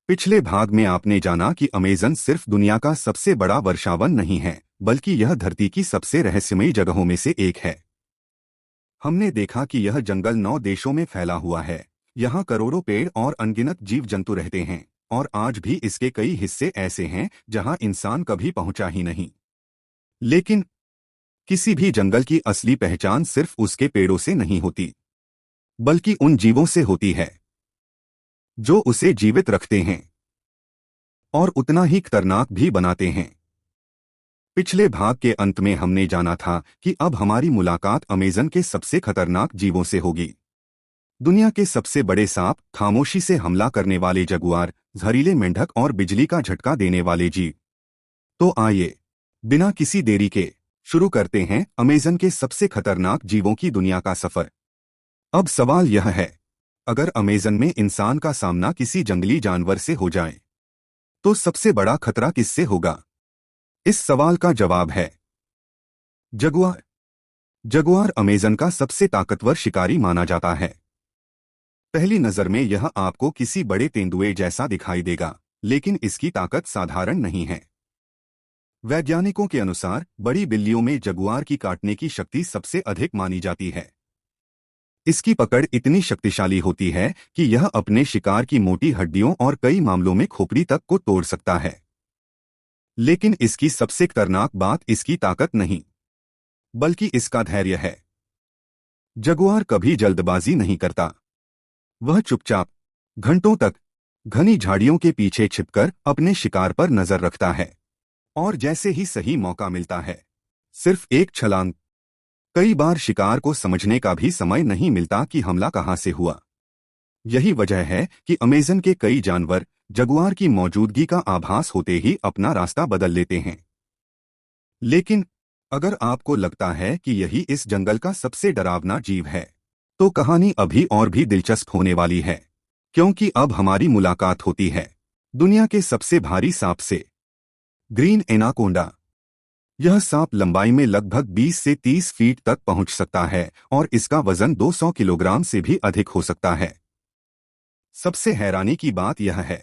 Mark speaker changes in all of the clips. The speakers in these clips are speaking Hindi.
Speaker 1: पिछले भाग में आपने जाना कि अमेज़न सिर्फ दुनिया का सबसे बड़ा वर्षावन नहीं है, बल्कि यह धरती की सबसे रहस्यमयी जगहों में से एक है। हमने देखा कि यह जंगल 9 देशों में फैला हुआ है। यहाँ करोड़ों पेड़ और अनगिनत जीव जंतु रहते हैं, और आज भी इसके कई हिस्से ऐसे हैं जहाँ इंसान कभी पहुंचा ही नहीं। लेकिन किसी भी जंगल की असली पहचान सिर्फ उसके पेड़ों से नहीं होती, बल्कि उन जीवों से होती है जो उसे जीवित रखते हैं और उतना ही खतरनाक भी बनाते हैं। पिछले भाग के अंत में हमने जाना था कि अब हमारी मुलाकात अमेज़न के सबसे खतरनाक जीवों से होगी। दुनिया के सबसे बड़े सांप, खामोशी से हमला करने वाले जगुआर, जहरीले मेंढक और बिजली का झटका देने वाले जीव। तो आइए, बिना किसी देरी के शुरू करते हैं अमेज़न के सबसे खतरनाक जीवों की दुनिया का सफर। अब सवाल यह है, अगर अमेज़न में इंसान का सामना किसी जंगली जानवर से हो जाए, तो सबसे बड़ा खतरा किससे होगा? इस सवाल का जवाब है जगुआर। जगुआर अमेज़न का सबसे ताकतवर शिकारी माना जाता है। पहली नज़र में यह आपको किसी बड़े तेंदुए जैसा दिखाई देगा, लेकिन इसकी ताकत साधारण नहीं है। वैज्ञानिकों के अनुसार बड़ी बिल्लियों में जगुआर की काटने की शक्ति सबसे अधिक मानी जाती है। इसकी पकड़ इतनी शक्तिशाली होती है कि यह अपने शिकार की मोटी हड्डियों और कई मामलों में खोपड़ी तक को तोड़ सकता है। लेकिन इसकी सबसे खतरनाक बात इसकी ताकत नहीं, बल्कि इसका धैर्य है। जगुआर कभी जल्दबाजी नहीं करता। वह चुपचाप घंटों तक घनी झाड़ियों के पीछे छिपकर अपने शिकार पर नजर रखता है, और जैसे ही सही मौका मिलता है, सिर्फ एक छलांग। कई बार शिकार को समझने का भी समय नहीं मिलता कि हमला कहां से हुआ। यही वजह है कि अमेज़न के कई जानवर जगुआर की मौजूदगी का आभास होते ही अपना रास्ता बदल लेते हैं। लेकिन अगर आपको लगता है कि यही इस जंगल का सबसे डरावना जीव है, तो कहानी अभी और भी दिलचस्प होने वाली है, क्योंकि अब हमारी मुलाकात होती है दुनिया के सबसे भारी सांप से, ग्रीन एनाकोंडा। यह सांप लंबाई में लगभग 20 से 30 फीट तक पहुंच सकता है और इसका वजन 200 किलोग्राम से भी अधिक हो सकता है। सबसे हैरानी की बात यह है,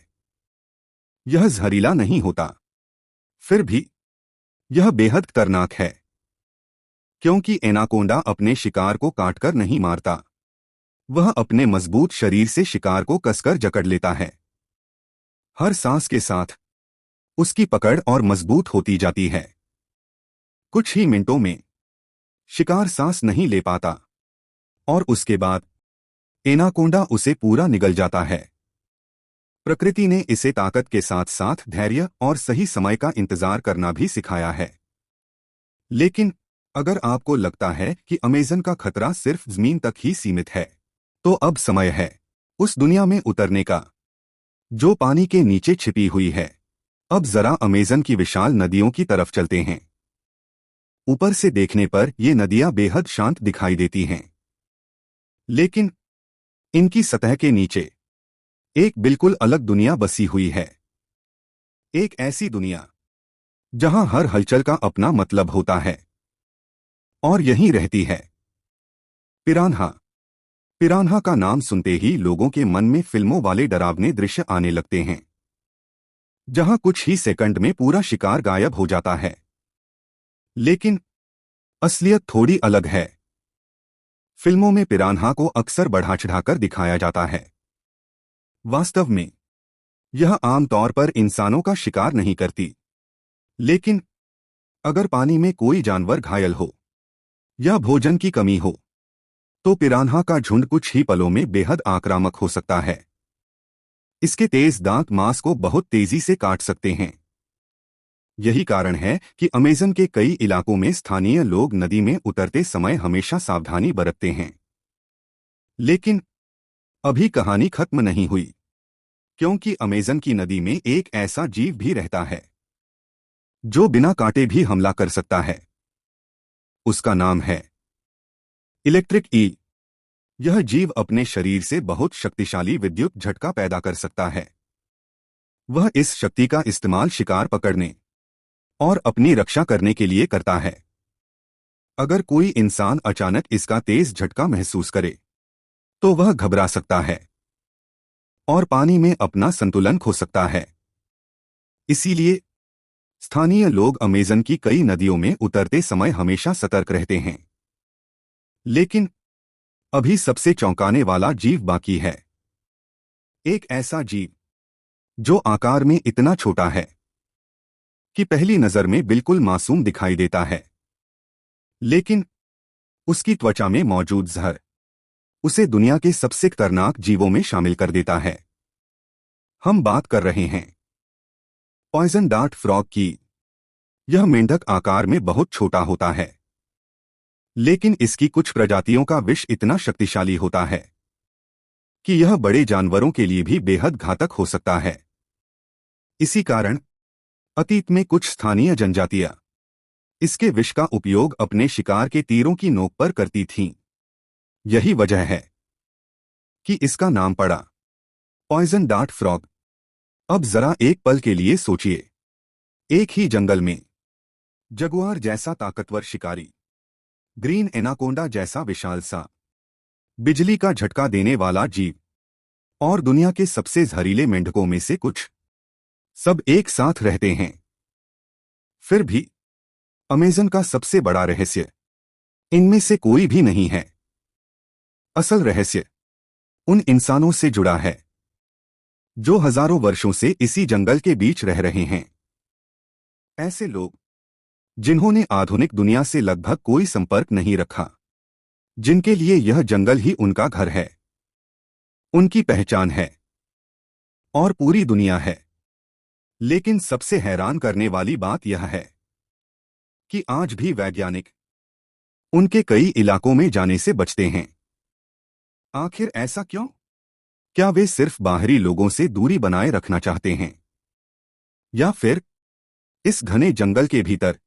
Speaker 1: यह जहरीला नहीं होता। फिर भी यह बेहद खतरनाक है, क्योंकि एनाकोंडा अपने शिकार को काटकर नहीं मारता। वह अपने मजबूत शरीर से शिकार को कसकर जकड़ लेता है। हर सांस के साथ उसकी पकड़ और मजबूत होती जाती है। कुछ ही मिनटों में शिकार सांस नहीं ले पाता, और उसके बाद एनाकोंडा उसे पूरा निगल जाता है। प्रकृति ने इसे ताकत के साथ साथ धैर्य और सही समय का इंतजार करना भी सिखाया है। लेकिन अगर आपको लगता है कि अमेज़न का खतरा सिर्फ जमीन तक ही सीमित है, तो अब समय है उस दुनिया में उतरने का जो पानी के नीचे छिपी हुई है। अब जरा अमेज़न की विशाल नदियों की तरफ चलते हैं। ऊपर से देखने पर ये नदियां बेहद शांत दिखाई देती हैं, लेकिन इनकी सतह के नीचे एक बिल्कुल अलग दुनिया बसी हुई है। एक ऐसी दुनिया जहां हर हलचल का अपना मतलब होता है, और यहीं रहती है पिरान्हा। पिरान्हा का नाम सुनते ही लोगों के मन में फिल्मों वाले डरावने दृश्य आने लगते हैं, जहां कुछ ही सेकंड में पूरा शिकार गायब हो जाता है। लेकिन असलियत थोड़ी अलग है। फिल्मों में पिरान्हा को अक्सर बढ़ा चढ़ाकर दिखाया जाता है। वास्तव में यह आमतौर पर इंसानों का शिकार नहीं करती। लेकिन अगर पानी में कोई जानवर घायल हो या भोजन की कमी हो, तो पिरान्हा का झुंड कुछ ही पलों में बेहद आक्रामक हो सकता है। इसके तेज दांत मांस को बहुत तेजी से काट सकते हैं। यही कारण है कि अमेज़न के कई इलाकों में स्थानीय लोग नदी में उतरते समय हमेशा सावधानी बरतते हैं। लेकिन अभी कहानी खत्म नहीं हुई, क्योंकि अमेज़न की नदी में एक ऐसा जीव भी रहता है जो बिना काटे भी हमला कर सकता है। उसका नाम है इलेक्ट्रिक ईल। यह जीव अपने शरीर से बहुत शक्तिशाली विद्युत झटका पैदा कर सकता है। वह इस शक्ति का इस्तेमाल शिकार पकड़ने और अपनी रक्षा करने के लिए करता है। अगर कोई इंसान अचानक इसका तेज झटका महसूस करे, तो वह घबरा सकता है, और पानी में अपना संतुलन खो सकता है। इसीलिए स्थानीय लोग अमेज़न की कई नदियों में उतरते समय हमेशा सतर्क रहते हैं। लेकिन अभी सबसे चौंकाने वाला जीव बाकी है। एक ऐसा जीव जो आकार में इतना छोटा है कि पहली नजर में बिल्कुल मासूम दिखाई देता है, लेकिन उसकी त्वचा में मौजूद जहर उसे दुनिया के सबसे खतरनाक जीवों में शामिल कर देता है। हम बात कर रहे हैं पॉइजन डार्ट फ्रॉग की। यह मेंढक आकार में बहुत छोटा होता है, लेकिन इसकी कुछ प्रजातियों का विष इतना शक्तिशाली होता है कि यह बड़े जानवरों के लिए भी बेहद घातक हो सकता है। इसी कारण अतीत में कुछ स्थानीय जनजातियां इसके विष का उपयोग अपने शिकार के तीरों की नोक पर करती थीं। यही वजह है कि इसका नाम पड़ा पॉइजन डार्ट फ्रॉग। अब जरा एक पल के लिए सोचिए, एक ही जंगल में जगुआर जैसा ताकतवर शिकारी, ग्रीन एनाकोंडा जैसा विशाल सा बिजली का झटका देने वाला जीव और दुनिया के सबसे जहरीले मेंढकों में से कुछ, सब एक साथ रहते हैं। फिर भी अमेज़न का सबसे बड़ा रहस्य इनमें से कोई भी नहीं है। असल रहस्य उन इंसानों से जुड़ा है जो हजारों वर्षों से इसी जंगल के बीच रह रहे हैं। ऐसे लोग जिन्होंने आधुनिक दुनिया से लगभग कोई संपर्क नहीं रखा, जिनके लिए यह जंगल ही उनका घर है, उनकी पहचान है और पूरी दुनिया है। लेकिन सबसे हैरान करने वाली बात यह है कि आज भी वैज्ञानिक उनके कई इलाकों में जाने से बचते हैं। आखिर ऐसा क्यों? क्या वे सिर्फ बाहरी लोगों से दूरी बनाए रखना चाहते हैं, या फिर इस घने जंगल के भीतर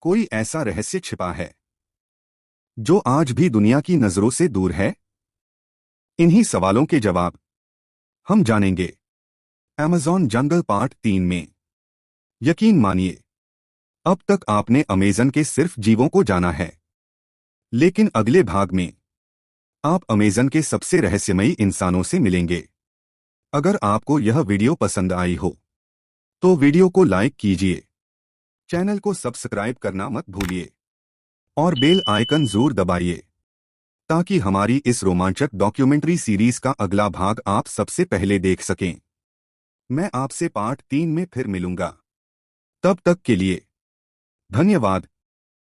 Speaker 1: कोई ऐसा रहस्य छिपा है जो आज भी दुनिया की नजरों से दूर है? इन्हीं सवालों के जवाब हम जानेंगे अमेज़न जंगल पार्ट 3 में। यकीन मानिए, अब तक आपने अमेज़न के सिर्फ जीवों को जाना है, लेकिन अगले भाग में आप अमेज़न के सबसे रहस्यमयी इंसानों से मिलेंगे। अगर आपको यह वीडियो पसंद आई हो तो वीडियो को लाइक कीजिए, चैनल को सब्सक्राइब करना मत भूलिए और बेल आइकन जरूर दबाइए ताकि हमारी इस रोमांचक डॉक्यूमेंट्री सीरीज का अगला भाग आप सबसे पहले देख सकें। मैं आपसे पार्ट 3 में फिर मिलूंगा। तब तक के लिए धन्यवाद।